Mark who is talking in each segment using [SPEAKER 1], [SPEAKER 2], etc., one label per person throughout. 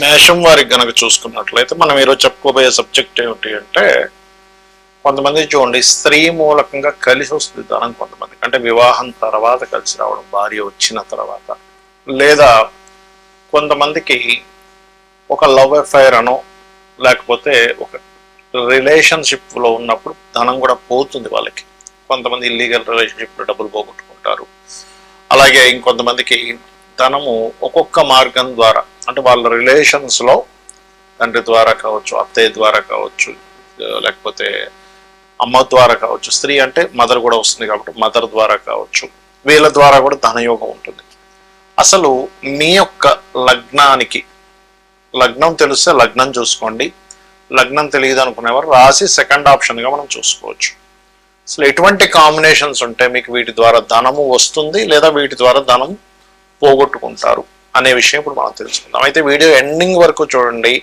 [SPEAKER 1] మేషం వారికి గనక చూసుకున్నట్లయితే మనం ఈరోజు చెప్పుకోబోయే సబ్జెక్ట్ ఏమిటి అంటే, కొంతమంది చూడండి స్త్రీ మూలకంగా కలిసి వస్తుంది ధనం. కొంతమంది అంటే వివాహం తర్వాత కలిసి రావడం, భార్య వచ్చిన తర్వాత, లేదా కొంతమందికి ఒక లవ్ అఫైర్ అనో లేకపోతే ఒక రిలేషన్షిప్లో ఉన్నప్పుడు ధనం కూడా పోతుంది వాళ్ళకి. కొంతమంది ఇల్లీగల్ రిలేషన్షిప్లో డబ్బులు పోగొట్టుకుంటారు. అలాగే ఇంకొంతమందికి ధనము ఒక్కొక్క మార్గం ద్వారా, అంటే వాళ్ళ రిలేషన్స్లో తండ్రి ద్వారా కావచ్చు, అత్తయ్య ద్వారా కావచ్చు, లేకపోతే అమ్మ ద్వారా కావచ్చు, స్త్రీ అంటే మదర్ కూడా వస్తుంది కాబట్టి మదర్ ద్వారా కావచ్చు, వీళ్ళ ద్వారా కూడా ధనయోగం ఉంటుంది. అసలు మీ యొక్క లగ్నానికి, లగ్నం తెలిస్తే లగ్నం చూసుకోండి, లగ్నం తెలియదు అనుకునేవారు రాసి సెకండ్ ఆప్షన్గా మనం చూసుకోవచ్చు. అసలు ఎటువంటి కాంబినేషన్స్ ఉంటే మీకు వీటి ద్వారా ధనము వస్తుంది లేదా వీటి ద్వారా ధనం పోగొట్టుకుంటారు అనే విషయం ఇప్పుడు మనం తెలుసుకుందాం. అయితే వీడియో ఎండింగ్ వరకు చూడండి.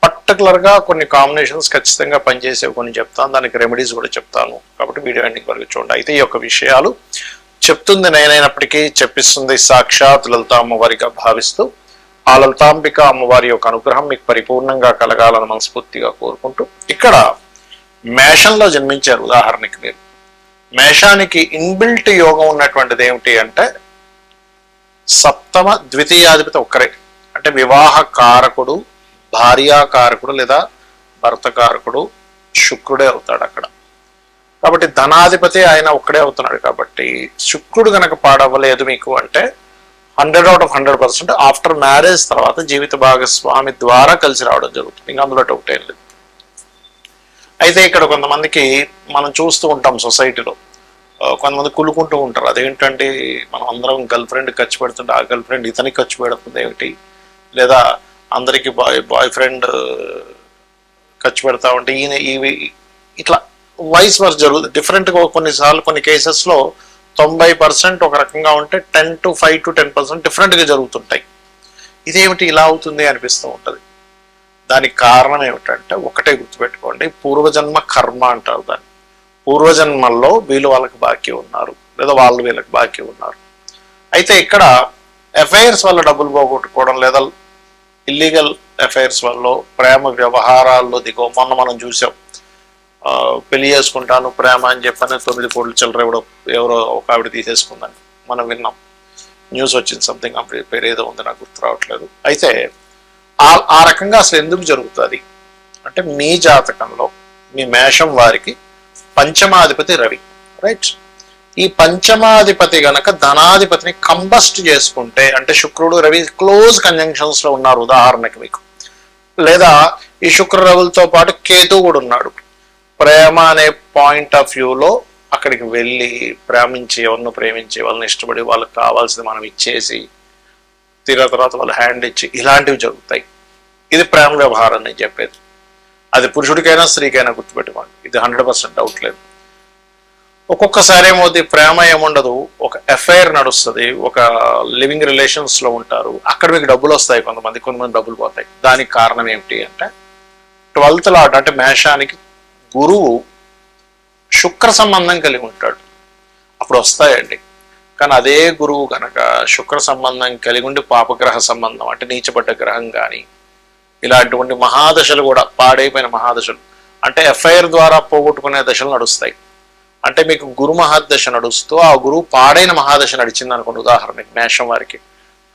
[SPEAKER 1] పర్టికులర్గా కొన్ని కాంబినేషన్స్ ఖచ్చితంగా పనిచేసేవి కొన్ని చెప్తాను, దానికి రెమెడీస్ కూడా చెప్తాను. కాబట్టి వీడియో ఎండింగ్ వరకు చూడండి. అయితే ఈ యొక్క విషయాలు చెప్తుంది నేనైనప్పటికీ చెప్పిస్తుంది సాక్షాత్ లలిత అమ్మవారిగా భావిస్తూ, ఆ లలితాంబిక అమ్మవారి యొక్క అనుగ్రహం మీకు పరిపూర్ణంగా కలగాలని మనస్ఫూర్తిగా కోరుకుంటూ, ఇక్కడ మేషంలో జన్మించారు ఉదాహరణకి మీరు. మేషానికి ఇన్బిల్ట్ యోగం ఉన్నటువంటిది ఏమిటి అంటే, సప్తమ ద్వితీయాధిపతి ఒక్కరే. అంటే వివాహ కారకుడు, భార్యాకారకుడు లేదా భర్త కారకుడు శుక్రుడే అవుతాడు అక్కడ. కాబట్టి ధనాధిపతి ఆయన ఒక్కడే అవుతున్నాడు. కాబట్టి శుక్రుడు గనక పాడవ్వలేదు మీకు అంటే 100 out of 100% ఆఫ్టర్ మ్యారేజ్ తర్వాత జీవిత భాగస్వామి ద్వారా కలిసి రావడం జరుగుతుంది. ఇంకా అందులో డౌట్ ఏం లేదు. అయితే ఇక్కడ కొంతమందికి మనం చూస్తూ ఉంటాం సొసైటీలో, కొంతమంది కులుకుంటూ ఉంటారు. అదేంటంటే మనం అందరం గర్ల్ ఫ్రెండ్ ఖర్చు పెడుతుంటే ఆ గర్ల్ ఫ్రెండ్ ఇతనికి ఖర్చు పెడుతుంది ఏమిటి, లేదా అందరికి బాయ్ ఫ్రెండ్ ఖర్చు పెడతా ఉంటే ఈయన ఇవి ఇట్లా వైస్ వర్స్ జరుగుతుంది. డిఫరెంట్గా కొన్నిసార్లు కొన్ని కేసెస్లో 90% ఒక రకంగా ఉంటే 5 to 10% డిఫరెంట్గా జరుగుతుంటాయి. ఇదేమిటి ఇలా అవుతుంది అనిపిస్తూ ఉంటుంది. దానికి కారణం ఏమిటంటే ఒకటే గుర్తుపెట్టుకోండి, పూర్వజన్మ కర్మ అంటారు దాన్ని. పూర్వజన్మల్లో వీళ్ళు వాళ్ళకి బాకీ ఉన్నారు, లేదా వాళ్ళు వీళ్ళకి బాకీ ఉన్నారు. అయితే ఇక్కడ అఫైర్స్ వల్ల డబ్బులు పోగొట్టుకోవడం, లేదా ఇల్లీగల్ అఫైర్స్ వల్ల ప్రేమ వ్యవహారాల్లో దిగో, మొన్న మనం చూసాం, పెళ్లి చేసుకుంటాను ప్రేమ అని చెప్పని 9 కోట్ల చిల్లర ఎవరో ఒక ఆవిడ తీసేసుకుందని మనం విన్నాం. న్యూస్ వచ్చింది, సంథింగ్ పేరు ఏదో ఉంది, నాకు గుర్తు రావట్లేదు. అయితే ఆ రకంగా అసలు ఎందుకు జరుగుతుంది అంటే, మీ జాతకంలో మీ మేషం వారికి పంచమాధిపతి రవి, రైట్? ఈ పంచమాధిపతి గనక ధనాధిపతిని కంబస్ట్ చేసుకుంటే, అంటే శుక్రుడు రవి క్లోజ్ కంజంక్షన్స్ లో ఉన్నారు ఉదాహరణకి మీకు, లేదా ఈ శుక్ర రవులతో పాటు కేతు కూడా ఉన్నాడు. ప్రేమ అనే పాయింట్ ఆఫ్ వ్యూలో అక్కడికి వెళ్ళి ప్రేమించి, ఎవరిని ప్రేమించి, వాళ్ళని ఇష్టపడి వాళ్ళకి కావాల్సింది మనం ఇచ్చేసి తర్వాత వాళ్ళు హ్యాండ్ ఇచ్చి ఇలాంటివి జరుగుతాయి. ఇది ప్రేమ వ్యవహారం నేను చెప్పేది. అది పురుషుడికైనా స్త్రీకైనా గుర్తుపెట్టుకోండి, ఇది 100% డౌట్ లేదు. ఒక్కొక్కసారి ఏమవుతుంది, ప్రేమ ఏముండదు, ఒక అఫైర్ నడుస్తుంది, ఒక లివింగ్ రిలేషన్స్లో ఉంటారు, అక్కడ మీకు డబ్బులు వస్తాయి, కొంతమంది డబ్బులు పోతాయి. దానికి కారణం ఏమిటి అంటే 12th లాట్, అంటే మేషానికి గురువు శుక్ర సంబంధం కలిగి ఉంటాడు, అప్పుడు వస్తాయండి. కానీ అదే గురువు కనుక శుక్ర సంబంధం కలిగి ఉండి పాపగ్రహ సంబంధం, అంటే నీచపడ్డ గ్రహం కానీ ఇలాంటి మహాదశలు కూడా, పాడైపోయిన మహాదశలు, అంటే ఎఫ్ఐఆర్ ద్వారా పోగొట్టుకునే దశలు నడుస్తాయి. అంటే మీకు గురు మహాదశ నడుస్తూ ఆ గురువు పాడైన మహాదశ నడిచింది అనుకోండి ఉదాహరణకి మేషం వారికి,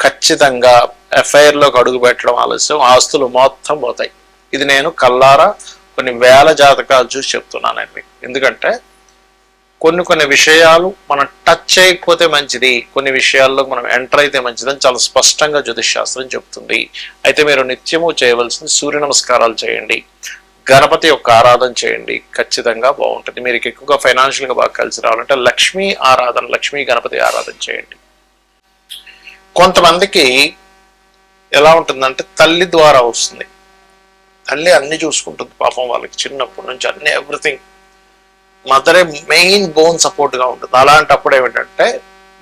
[SPEAKER 1] ఖచ్చితంగా ఎఫ్ఐఆర్లోకి అడుగు పెట్టడం ఆలస్యం, ఆస్తులు మొత్తం పోతాయి. ఇది నేను కల్లారా కొన్ని వేల జాతకాలు చూసి చెప్తున్నాను మీకు. ఎందుకంటే కొన్ని విషయాలు మనం టచ్ చేయకపోతే మంచిది, కొన్ని విషయాల్లో మనం ఎంటర్ అయితే మంచిదని చాలా స్పష్టంగా జ్యోతిష్ శాస్త్రం చెప్తుంది. అయితే మీరు నిత్యము చేయవలసింది సూర్య నమస్కారాలు చేయండి, గణపతి యొక్క ఆరాధన చేయండి, ఖచ్చితంగా బాగుంటుంది. మీరు ఎక్కువగా ఫైనాన్షియల్గా బాగా కలిసి రావాలంటే లక్ష్మీ ఆరాధన, లక్ష్మీ గణపతి ఆరాధన చేయండి. కొంతమందికి ఎలా ఉంటుందంటే తల్లి ద్వారా వస్తుంది, తల్లి అన్ని చూసుకుంటుంది పాపం, వాళ్ళకి చిన్నప్పటి నుంచి అన్ని ఎవ్రీథింగ్, మదరే మెయిన్ బోన్ సపోర్ట్గా ఉంటుంది. అలాంటప్పుడు ఏమిటంటే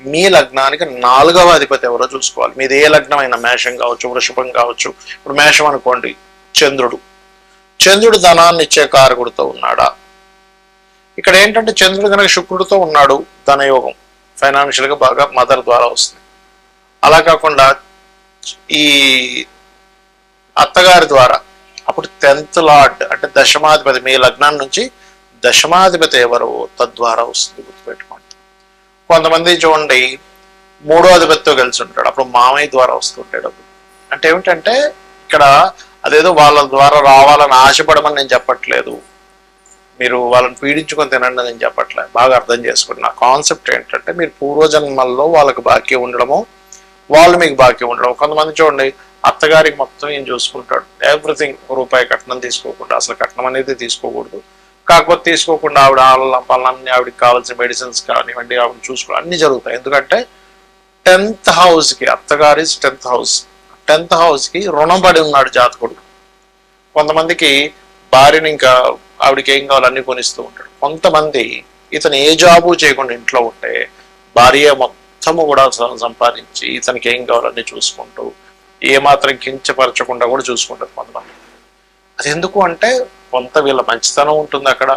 [SPEAKER 1] మీ లగ్నానికి 4వ అధిపతి ఎవరో చూసుకోవాలి. మీది ఏ లగ్నం అయినా, మేషం కావచ్చు, వృషభం కావచ్చు. ఇప్పుడు మేషం అనుకోండి, చంద్రుడు ధనాన్ని ఇచ్చే కారకుడితో ఉన్నాడా? ఇక్కడ ఏంటంటే చంద్రుడు కనుక శుక్రుడితో ఉన్నాడు, ధనయోగం ఫైనాన్షియల్గా బాగా మదర్ ద్వారా వస్తుంది. అలా కాకుండా ఈ అత్తగారి ద్వారా. అప్పుడు 10th లార్డ్ అంటే దశమాధిపతి, మీ లగ్నం నుంచి దశమాధిపతి ఎవరు తద్వారా వస్తుంది, గుర్తుపెట్టుకోండి. కొంతమంది చూడండి 3వ అధిపతితో కలిసి ఉంటాడు, అప్పుడు మామయ్య ద్వారా వస్తుంటాడు. అంటే ఏమిటంటే ఇక్కడ అదేదో వాళ్ళ ద్వారా రావాలని ఆశపడమని నేను చెప్పట్లేదు, మీరు వాళ్ళని పీడించుకొని తినండి నేను చెప్పట్లేదు. బాగా అర్థం చేసుకోండి. నా కాన్సెప్ట్ ఏంటంటే మీరు పూర్వజన్మల్లో వాళ్ళకి బాకీ ఉండడము, వాళ్ళు మీకు బాకీ ఉండడం. కొంతమంది చూడండి అత్తగారికి మొత్తం ఏం చూసుకుంటాడు, ఎవ్రీథింగ్, రూపాయి కట్నం తీసుకోకుండా, అసలు కట్నం అనేది తీసుకోకూడదు, కాకపోతే తీసుకోకుండా ఆవిడ పనులన్నీ, ఆవిడకి కావాల్సిన మెడిసిన్స్ కానివ్వండి, ఆవిడ చూసుకోవడం అన్ని జరుగుతాయి. ఎందుకంటే 10th హౌస్కి, అత్తగారి 10th హౌస్, 10th హౌస్కి రుణం పడి ఉన్నాడు జాతకుడు. కొంతమందికి భార్యని ఇంకా ఆవిడకి ఏం కావాలో అన్ని కొనిస్తూ ఉంటాడు. కొంతమంది ఇతను ఏ జాబు చేయకుండా ఇంట్లో ఉంటే భార్య మొత్తము కూడా సంపాదించి ఇతనికి ఏం కావాలన్నీ చూసుకుంటూ ఏమాత్రం కించపరచకుండా కూడా చూసుకుంటారు కొంతమంది. అది ఎందుకు అంటే కొంత వీళ్ళ మంచితనం ఉంటుంది అక్కడ,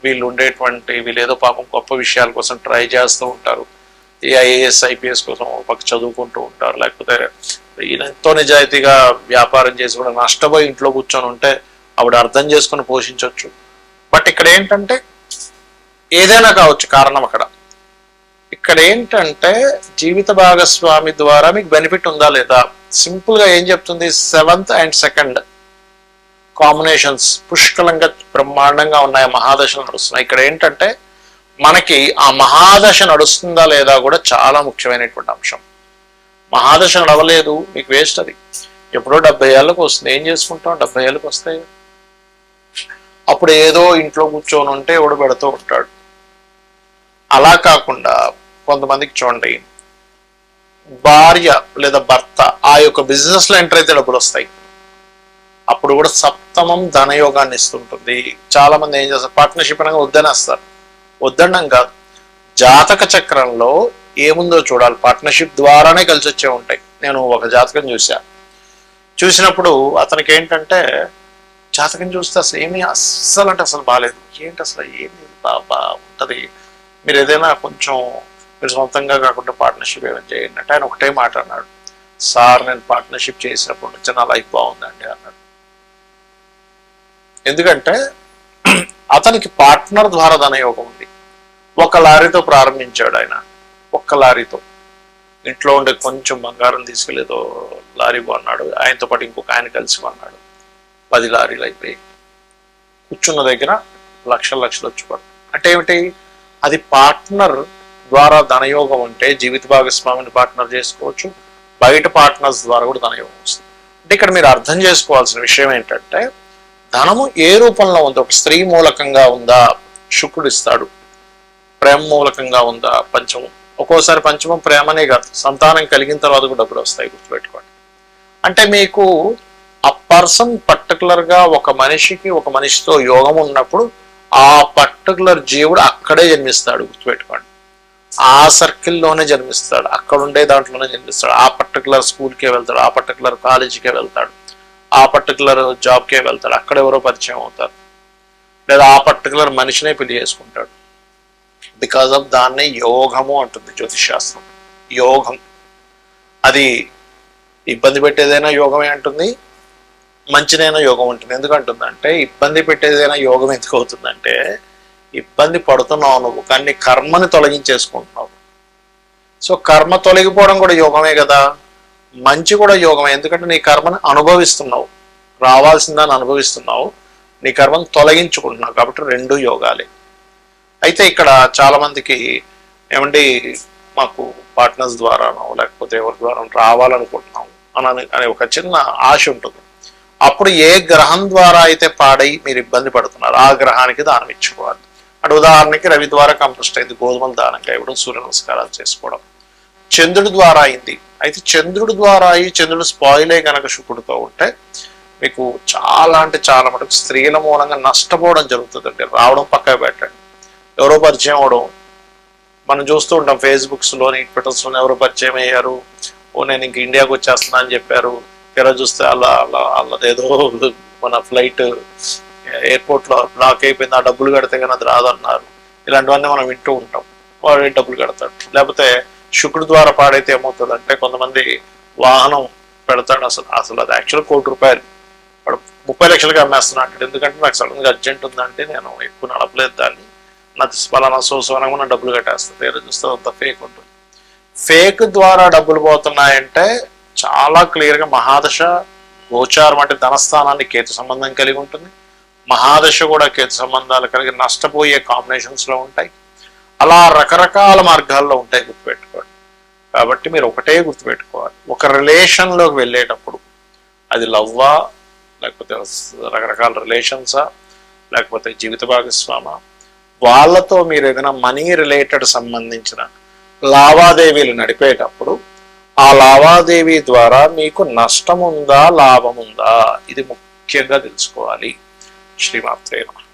[SPEAKER 1] వీళ్ళు ఏదో పాపం గొప్ప విషయాల కోసం ట్రై చేస్తూ ఉంటారు, ఈ ఐఏఎస్ ఐపీఎస్ కోసం పక్క చదువుకుంటూ ఉంటారు, లేకపోతే ఈయన ఎంతో నిజాయితీగా వ్యాపారం చేసి కూడా నష్టపోయి ఇంట్లో కూర్చొని ఉంటే ఆవిడ అర్థం చేసుకుని పోషించవచ్చు. బట్ ఇక్కడ ఏంటంటే ఏదైనా కావచ్చు కారణం అక్కడ. ఇక్కడ ఏంటంటే జీవిత భాగస్వామి ద్వారా మీకు బెనిఫిట్ ఉందా లేదా. సింపుల్ గా ఏం చెప్తుంది, 7th and 2nd కాంబినేషన్స్ పుష్కలంగా బ్రహ్మాండంగా ఉన్నాయి, మహాదశలు నడుస్తున్నాయి. ఇక్కడ ఏంటంటే మనకి ఆ మహాదశ నడుస్తుందా లేదా కూడా చాలా ముఖ్యమైనటువంటి అంశం. మహాదశ నడవలేదు మీకు వేస్ట్, అది ఎప్పుడో 70 ఏళ్ళకు వస్తుంది, ఏం చేసుకుంటాం, 70 ఏళ్ళకి వస్తాయి. అప్పుడు ఏదో ఇంట్లో కూర్చొని ఉంటే ఎవడు పెడుతూ ఉంటాడు. అలా కాకుండా కొంతమందికి చూడండి భార్య లేదా భర్త ఆ యొక్క బిజినెస్ లో ఎంటర్ అయితే డబ్బులు వస్తాయి, అప్పుడు కూడా సప్తమం ధనయోగాన్ని ఇస్తుంటుంది. చాలా మంది ఏం చేస్తారు, పార్ట్నర్షిప్ అనగా వద్దనేస్తారు. వద్దడం కాదు, జాతక చక్రంలో ఏముందో చూడాలి. పార్ట్నర్షిప్ ద్వారానే కలిసి వచ్చే ఉంటాయి. నేను ఒక జాతకం చూసినప్పుడు అతనికి ఏంటంటే జాతకం చూస్తే అసలు ఏమీ అస్సలు అంటే అసలు బాగాలేదు, ఏంటి అసలు ఏమి బాగా ఉంటుంది, మీరు ఏదైనా కొంచెం మీరు సొంతంగా కాకుండా పార్ట్నర్షిప్ ఏమైనా చేయండి అంటే ఆయన ఒకటే మాట అన్నాడు, సార్ నేను పార్ట్నర్షిప్ చేసినప్పుడు నుంచి నా లైఫ్ బాగుందండి అన్నాడు. ఎందుకంటే అతనికి పార్ట్నర్ ద్వారా ధనయోగం ఉంది. ఒక లారీతో ప్రారంభించాడు ఆయన, ఒక్క లారీతో ఇంట్లో ఉండే కొంచెం బంగారం తీసుకెళ్ళేదో లారీ కొన్నాడు, ఆయనతో పాటు ఇంకొక ఆయన కలిసి కొన్నాడు, 10 లారీలు అయిపోయి కూర్చున్న దగ్గర లక్షలు వచ్చి పడు. అంటే ఏమిటి, అది పార్ట్నర్ ద్వారా ధనయోగం ఉంటే జీవిత భాగస్వామిని పార్ట్నర్ చేసుకోవచ్చు, బయట పార్ట్నర్స్ ద్వారా కూడా ధనయోగం వస్తుంది. అంటే ఇక్కడ మీరు అర్థం చేసుకోవాల్సిన విషయం ఏంటంటే ధనము ఏ రూపంలో ఉందో, ఒక స్త్రీ మూలకంగా ఉందా శుక్రుడు ఇస్తాడు, ప్రేమ మూలకంగా ఉందా పంచమం, ఒక్కోసారి పంచమం ప్రేమనే కాదు సంతానం కలిగిన తర్వాత కూడా డబ్బులు వస్తాయి, గుర్తుపెట్టుకోండి. అంటే మీకు ఆ పర్సన్ పర్టికులర్ గా ఒక మనిషితో యోగం ఉన్నప్పుడు ఆ పర్టికులర్ జీవుడు అక్కడే జన్మిస్తాడు, గుర్తుపెట్టుకోండి. ఆ సర్కిల్లోనే జన్మిస్తాడు, అక్కడ ఉండే దాంట్లోనే జన్మిస్తాడు, ఆ పర్టికులర్ స్కూల్కే వెళ్తాడు, ఆ పర్టికులర్ కాలేజీకే వెళ్తాడు, ఆ పర్టికులర్ జాబ్కే వెళ్తాడు, అక్కడ ఎవరో పరిచయం అవుతారు, లేదా ఆ పర్టికులర్ మనిషినే పెళ్లి చేసుకుంటాడు. బికాజ్ ఆఫ్ దాన్నే యోగము అంటుంది జ్యోతిష్ శాస్త్రం. యోగం అది ఇబ్బంది పెట్టేదైనా యోగమే అంటుంది, మంచిదైనా యోగం ఉంటుంది. ఎందుకంటుందంటే ఇబ్బంది పెట్టేదైనా యోగం ఎందుకు అవుతుందంటే ఇబ్బంది పడుతున్నావు నువ్వు, కానీ కర్మని తొలగించేసుకుంటున్నావు. సో కర్మ తొలగిపోవడం కూడా యోగమే కదా, మంచి కూడా యోగమే. ఎందుకంటే నీ కర్మని అనుభవిస్తున్నావు, రావాల్సిందని అనుభవిస్తున్నావు, నీ కర్మను తొలగించుకుంటున్నావు, కాబట్టి 2 యోగాలే. అయితే ఇక్కడ చాలా మందికి ఏమండి మాకు పార్ట్నర్స్ ద్వారానో లేకపోతే ఎవరి ద్వారా రావాలనుకుంటున్నాం అనే ఒక చిన్న ఆశ ఉంటుంది. అప్పుడు ఏ గ్రహం ద్వారా అయితే పాడై మీరు ఇబ్బంది పడుతున్నారు ఆ గ్రహానికి దానం ఇచ్చుకోవాలి. అంటే ఉదాహరణకి రవి ద్వారా కంపోస్ట్ అయింది, గోధుమలు దానంగా ఇవ్వడం, సూర్య నమస్కారాలు చేసుకోవడం. చంద్రుడి ద్వారా అయింది, అయితే చంద్రుడి ద్వారా అయ్యి చంద్రుడు స్పాయిలే కనుక శుక్రుడితో ఉంటే మీకు చాలా అంటే చాలా మటుకు స్త్రీల మూలంగా నష్టపోవడం జరుగుతుందండి. రావడం పక్కన పెట్టండి, ఎవరో పరిచయం అవడం మనం చూస్తూ ఉంటాం, ఫేస్బుక్స్లోని ట్విట్టర్స్లోని ఎవరో పరిచయం అయ్యారు, నేను ఇంక ఇండియాకి వచ్చేస్తున్నా అని చెప్పారు, తెర చూస్తే అల్లదేదో మన ఫ్లైట్ ఎయిర్పోర్ట్లో బ్లాక్ అయిపోయింది, ఆ డబ్బులు కడితే కానీ అది రాదన్నారు. ఇలాంటివన్నీ మనం వింటూ ఉంటాం. వాడు డబ్బులు కడతాడు. లేకపోతే శుక్రుడి ద్వారా పాడైతే ఏమవుతుంది అంటే కొంతమంది వాహనం పెడతాడు, అసలు అది యాక్చువల్ ₹1,00,00,000 వాడు 30 లక్షలకి అమ్మేస్తున్నా అంటాడు. ఎందుకంటే నాకు సడన్గా అర్జెంట్ ఉందంటే నేను ఎక్కువ నడపలేదు దాన్ని, నాది ఫలానా సోర్స్ అనగా డబ్బులు కట్టేస్తుంది. వేరే చూస్తే అంత ఫేక్ ఉంటుంది. ఫేక్ ద్వారా డబ్బులు పోతున్నాయంటే చాలా క్లియర్గా మహాదశ గోచారం అంటే ధనస్థానాన్ని కేతు సంబంధం కలిగి ఉంటుంది. మహాదశ కూడా కేతు సంబంధాలు కలిగి నష్టపోయే కాంబినేషన్స్లో ఉంటాయి. అలా రకరకాల మార్గాల్లో ఉంటాయి, గుర్తుపెట్టుకోండి. కాబట్టి మీరు ఒకటే గుర్తుపెట్టుకోవాలి, ఒక రిలేషన్లోకి వెళ్ళేటప్పుడు అది లవ్వా, లేకపోతే రకరకాల రిలేషన్సా, లేకపోతే జీవిత భాగస్వామా, వాళ్ళతో మీరు ఏదైనా మనీ రిలేటెడ్ సంబంధించిన లావాదేవీలు నడిపేటప్పుడు ఆ లావాదేవీ ద్వారా మీకు నష్టం ఉందా లాభం ఉందా ఇది ముఖ్యంగా తెలుసుకోవాలి. శ్రీమాత్రే నమః.